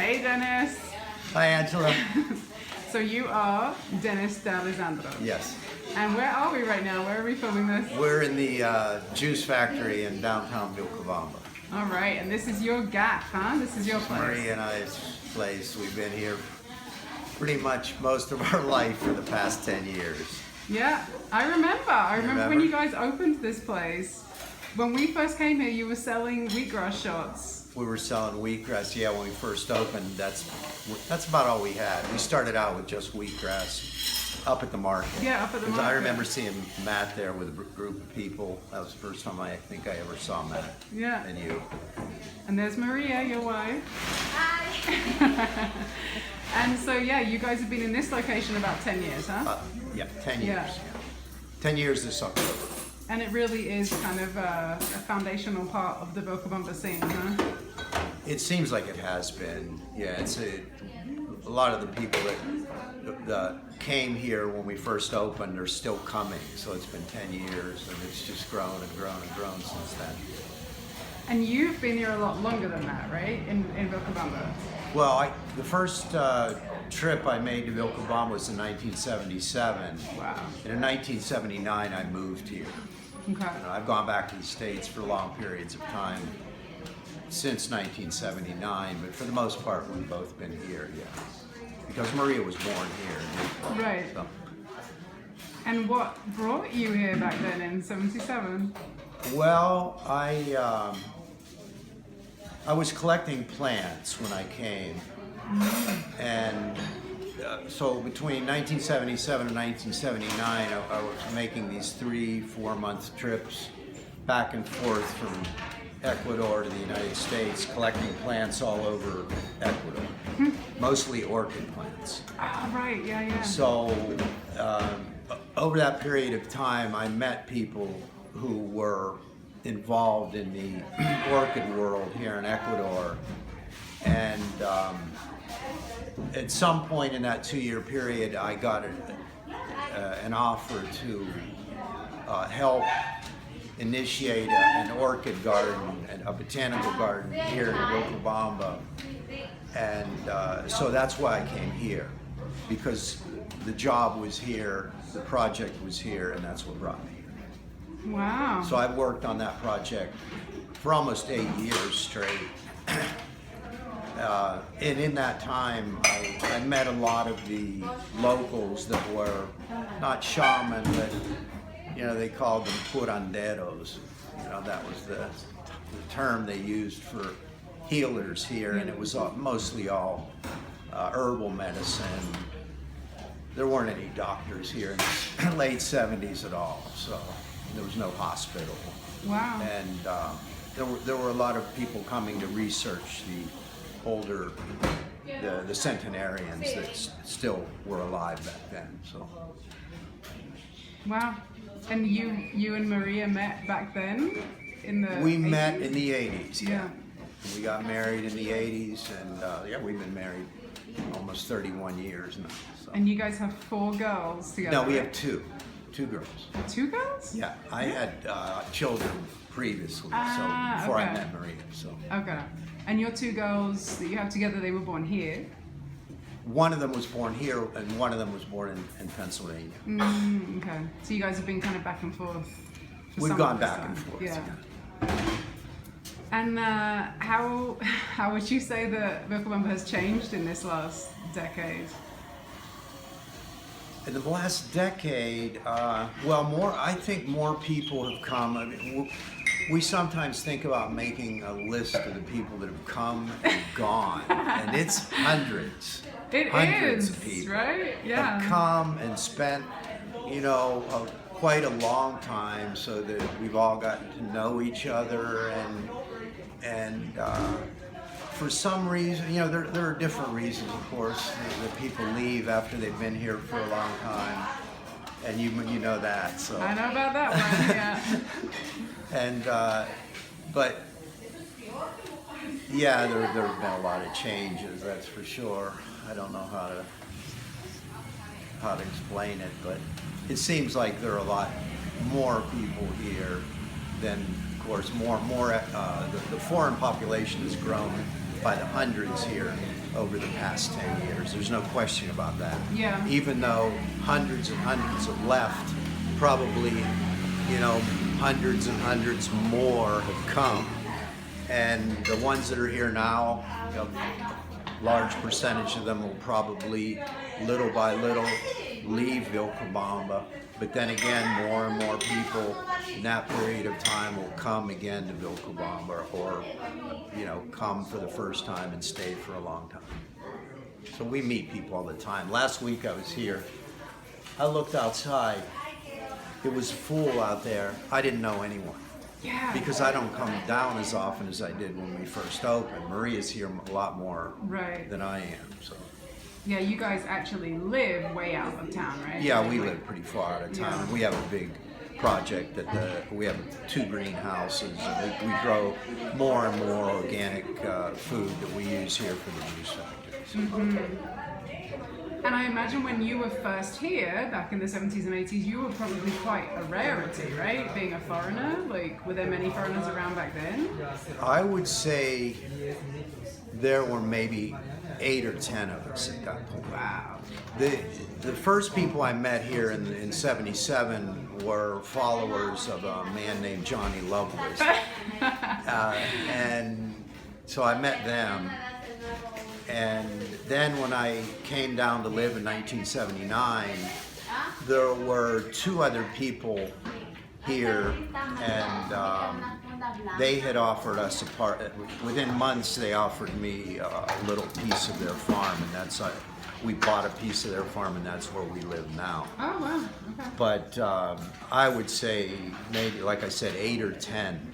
Hey, Dennis. Hi, Angela. So you are Dennis D'Alessandro. Yes. And where are we right now? Where are we filming this? We're in the juice factory in downtown Vilcabamba. All right, and this is your gaff, huh? This is your place. Marie and I's place. We've been here pretty much most of our life for the past 10 years. Yeah, I remember when Remember? you guys opened this place. When we first came here, you were selling wheatgrass shots. We were selling wheatgrass, yeah, when we first opened. That's about all we had. We started out with just wheatgrass up at the market. Yeah, up at the 'Cause market. I remember seeing Matt there with a group of people. That was the first time I think I ever saw Matt. Yeah. And you. And there's Maria, your wife. Hi. And so, yeah, you guys have been in this location about 10 years, huh? Yeah, 10 years. Yeah. 10 years this October. And it really is kind of a foundational part of the Vilcabamba scene, huh? It seems like it has been. Yeah, it's a lot of the people that came here when we first opened are still coming. So it's been 10 years, and it's just grown and grown and grown since then. And you've been here a lot longer than that, right? In Vilcabamba. Well, the first trip I made to Vilcabamba was in 1977. Wow. And in 1979, I moved here. Okay. I've gone back to the States for long periods of time since 1979, but for the most part, we've both been here, yeah. Because Maria was born here. Right. So. And what brought you here back then in '77? Well, I was collecting plants when I came, and so between 1977 and 1979, I was making these 3-4 month trips back and forth from Ecuador to the United States, collecting plants all over Ecuador, mostly orchid plants. Ah, right, yeah. So over that period of time, I met people who were involved in the orchid world here in Ecuador, and at some point in that 2-year period, I got an offer to help initiate an orchid garden, a botanical garden here in Vilcabamba, and so that's why I came here, because the job was here, the project was here, and that's what brought me here. Wow. So I've worked on that project for almost 8 years straight. And in that time, I met a lot of the locals that were not shaman, but they called them curanderos. That was the term they used for healers here, and it was mostly all herbal medicine. There weren't any doctors here in the late 70s at all, so there was no hospital. Wow. And there were a lot of people coming to research the older, the centenarians that still were alive back then. So. Wow. And you and Maria met back then in the We 80s? met in the 80s, yeah. Yeah. We got married in the 80s, and we've been married almost 31 years now. So. And you guys have 4 girls together? No, we right? have two girls. 2 girls? Yeah, I had children previously, Ah, so before I okay. met Maria. So Okay. And your 2 girls that you have together, they were born here? one of them was born here, and one of them was born in Pennsylvania. Okay. So you guys have been kind of back and forth for We've some gone of this back time. and forth. Yeah. And how would you say that Vilcabamba has changed in this last decade? In the last decade, I think more people have come. I mean, we sometimes think about making a list of the people that have come and gone, and it's hundreds. Hundreds of people right? Yeah. have come and spent, quite a long time, so that we've all gotten to know each other, and for some reason, there are different reasons, of course, that people leave after they've been here for a long time, and you know that. So. I know about that one. Yeah. And but yeah, there have been a lot of changes. That's for sure. I don't know how to explain it, but it seems like there are a lot more people here than, of course, the foreign population has grown by the hundreds here over the past 10 years. There's no question about that. Yeah. Even though hundreds and hundreds have left, probably, you know, hundreds and hundreds more have come. And the ones that are here now, a large percentage of them will probably, little by little, leave Vilcabamba. But then again, more and more people in that period of time will come again to Vilcabamba, or, you know, come for the first time and stay for a long time. So we meet people all the time. Last week I was here. I looked outside. It was full out there. I didn't know anyone. Yeah. Because I don't come down as often as I did when we first opened. Maria's here a lot more Right. than I am. So Yeah, you guys actually live way out of town, right? yeah, we Like- live pretty far out of town. Yeah. We have a big project that we have 2 greenhouses, and we grow more and more organic food that we use here for the juice factories. And I imagine when you were first here, back in the 70s and 80s, you were probably quite a rarity, right? Being a foreigner, like, were there many foreigners around back then? I would say there were maybe 8 or 10 of us at that point. Wow. The first people I met here in 77 were followers of a man named Johnny Lovelace. And so I met them. And then when I came down to live in 1979, there were 2 other people here, and they had offered us a part. Within months, they offered me a little piece of their farm, and we bought a piece of their farm, and that's where we live now. Oh, wow. Okay. But I would say maybe, like I said, 8 or 10.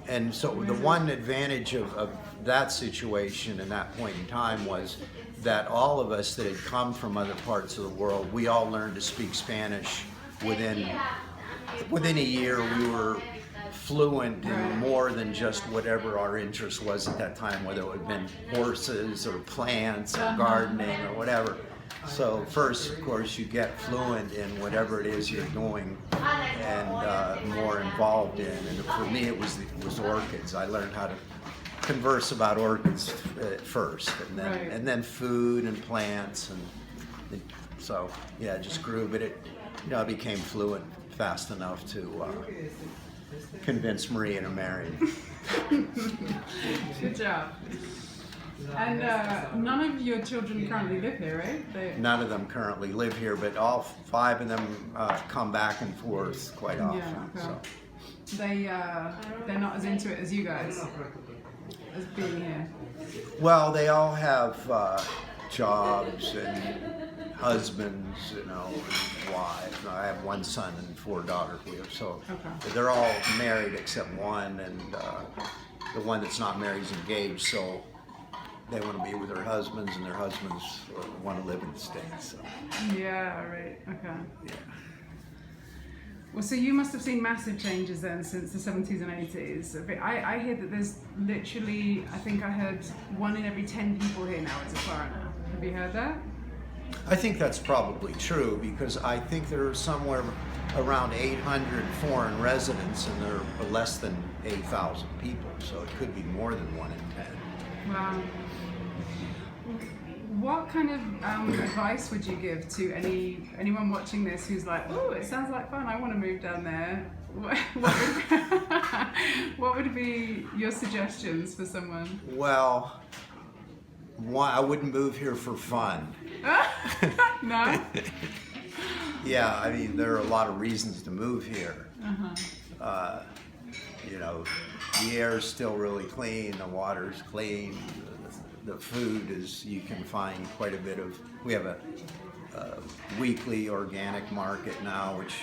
And so the one advantage of that situation and that point in time was that all of us that had come from other parts of the world, we all learned to speak Spanish within a year. We were fluent in more than just whatever our interest was at that time, whether it had been horses or plants or gardening or whatever. So first, of course, you get fluent in whatever it is you're doing and more involved in. And for me, it was orchids. I learned how to converse about orchids at first, and then food and plants, and so yeah, it just grew. But I became fluent fast enough to convince Maria to marry me. Good job. And none of your children currently live here, right? None of them currently live here, but all 5 of them come back and forth quite often. Yeah, okay. So. They're not as into it as you guys, as being here. Well, they all have jobs and husbands, and wives. I have 1 son and 4 daughters. So they're all married except one, and the one that's not married is engaged. So they want to be with their husbands, and their husbands want to live in the States. So. Yeah. Right. Okay. Yeah. Well, so you must have seen massive changes then since the 70s and 80s. I hear that there's literally, I think I heard 1 in every 10 people here now is a foreigner. Have you heard that? I think that's probably true, because I think there are somewhere around 800 foreign residents, and there are less than 8,000 people, so it could be more than 1 in 10. Wow. What kind of advice would you give to anyone watching this who's like, oh, it sounds like fun, I want to move down there? What would be your suggestions for someone? Well, I wouldn't move here for fun. No? Yeah, I mean, there are a lot of reasons to move here. The air is still really clean, the water's clean, the food is, you can find quite a bit of, we have a weekly organic market now, which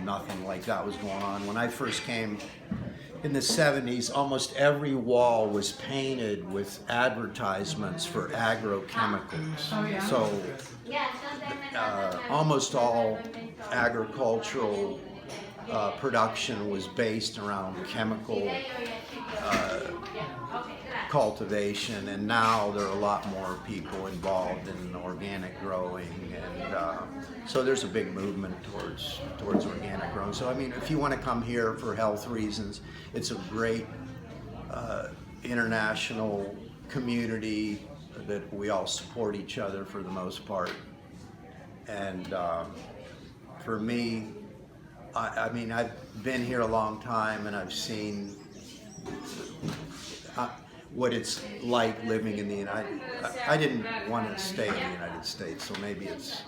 nothing like that was going on. When I first came in the 70s, almost every wall was painted with advertisements for agrochemicals. Oh, yeah? So almost all agricultural production was based around chemical cultivation, and now there are a lot more people involved in organic growing, and so there's a big movement towards organic growing. So I mean, if you want to come here for health reasons, it's a great international community, that we all support each other for the most part. And for me, I mean, I've been here a long time, and I've seen what it's like living in the United. I didn't want to stay in the United States, so maybe it's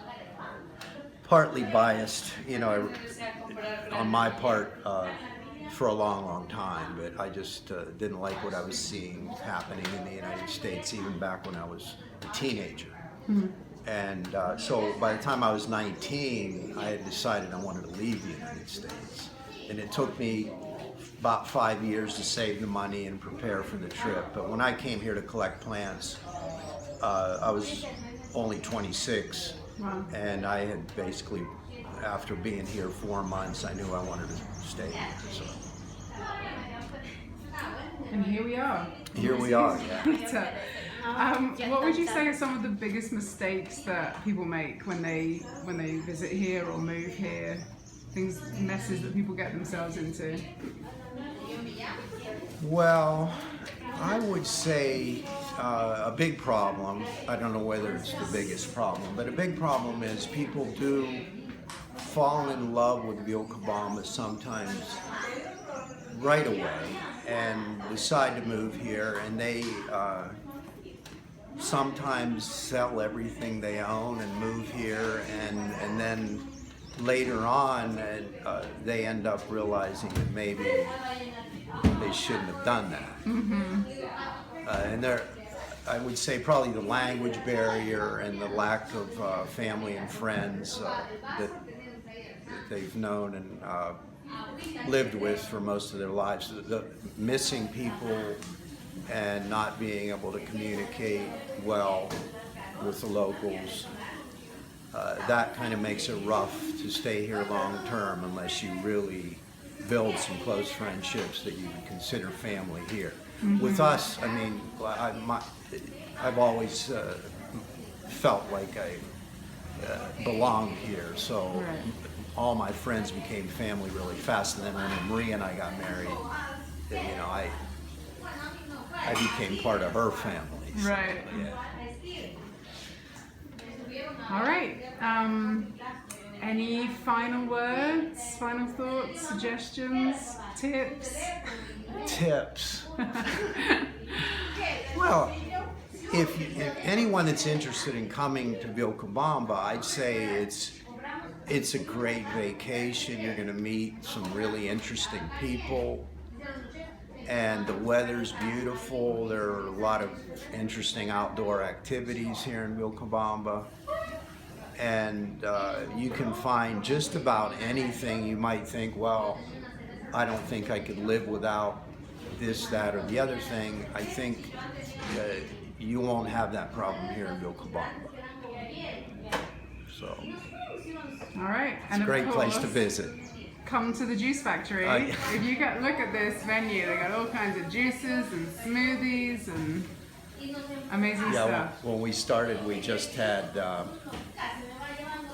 partly biased, you know, on my part for a long, long time. But I just didn't like what I was seeing happening in the United States, even back when I was a teenager. Mm-hmm. And so by the time I was 19, I had decided I wanted to leave the United States. And it took me about 5 years to save the money and prepare for the trip. But when I came here to collect plants, I was only 26. Wow. And I had basically, after being here 4 months, I knew I wanted to stay here. So. And here we are. Here we are, yeah. What would you say are some of the biggest mistakes that people make when they visit here or move here? Messes that people get themselves into? Well, I would say a big problem, I don't know whether it's the biggest problem, but a big problem is people do fall in love with Vilcabamba sometimes right away and decide to move here, and they sometimes sell everything they own and move here, and then later on they end up realizing that maybe they shouldn't have done that. Mm-hmm. And I would say probably the language barrier and the lack of family and friends that they've known and lived with for most of their lives. The missing people and not being able to communicate well with the locals, that kind of makes it rough to stay here long term unless you really build some close friendships that you would consider family here. Mm-hmm. With us, I mean, I've always felt like I belonged here, so right. All my friends became family really fast, and then when Maria and I got married, you know, I became part of her family. So, right. Yeah. All right. Any final words, final thoughts, suggestions, tips? Tips. Well, if anyone that's interested in coming to Vilcabamba, I'd say it's a great vacation. You're going to meet some really interesting people, and the weather's beautiful. There are a lot of interesting outdoor activities here in Vilcabamba. And you can find just about anything you might think, well, I don't think I could live without this, that, or the other thing. I think you won't have that problem here in Vilcabamba. So, all right. It's a great place to visit. Come to the juice factory. If you look at this venue, they got all kinds of juices and smoothies and amazing stuff. When we started, we just had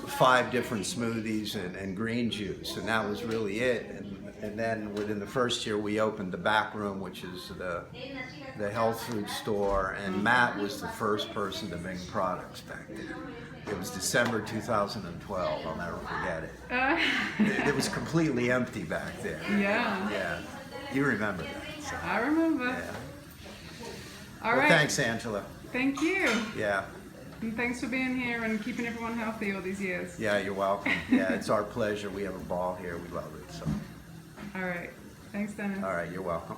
5 different smoothies and green juice, and that was really it. And then within the first year, we opened the back room, which is the health food store, and Matt was the first person to bring products back there. It was December 2012, I'll never forget it. It was completely empty back there. Yeah. Yeah. You remember that. So. I remember. Yeah. All right. Thanks, Angela. Thank you. Yeah. And thanks for being here and keeping everyone healthy all these years. Yeah, you're welcome. Yeah, it's our pleasure. We have a ball here. We love it. So. All right. Thanks, Dennis. All right, you're welcome.